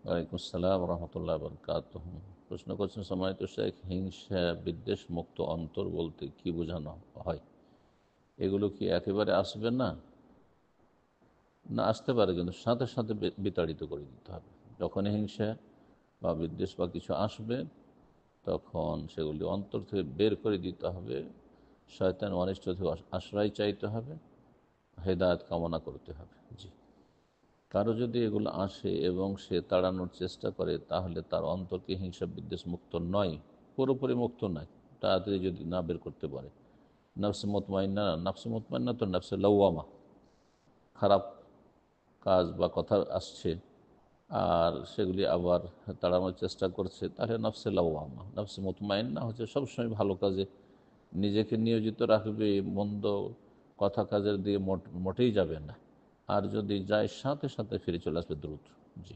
ওয়ালাইকুম আসসালাম রহমতুল্লাহ বরকাতুহ। প্রশ্ন করছেন সম্মানিত শেখ, হিংসা বিদ্বেষ মুক্ত অন্তর বলতে কি বোঝানো হয়? এগুলো কি একেবারে আসবে না? না, আসতে পারে, কিন্তু সাথে সাথে বিতাড়িত করে দিতে হবে। যখনই হিংসা বা বিদ্বেষ বা কিছু আসবে, তখন সেগুলি অন্তর থেকে বের করে দিতে হবে। শয়তান অনিষ্ট থেকে আশ্রয় চাইতে হবে, হেদায়েত কামনা করতে হবে। জি। কারো যদি এগুলো আসে এবং সে তাড়ানোর চেষ্টা করে, তাহলে তার অন্তরকে হিংসা বিদ্বেষ মুক্ত নয়, পুরোপুরি মুক্ত নয়। তাড়াতাড়ি যদি না বের করতে পারে, নফসে মুতমাইন্না, নফসে মুতমাইন্না তো নফসে লাওয়ামা, খারাপ কাজ বা কথা আসছে আর সেগুলি আবার তাড়ানোর চেষ্টা করছে, তাহলে নফসে লাওয়ামা। নফসে মুতমাইন্না হচ্ছে সবসময় ভালো কাজে নিজেকে নিয়োজিত রাখবে, মন্দ কথা কাজের দিয়ে মোটেই যাবে না। আর যদি যায়, সাথে সাথে ফিরে চলে আসবে দ্রুত। জি।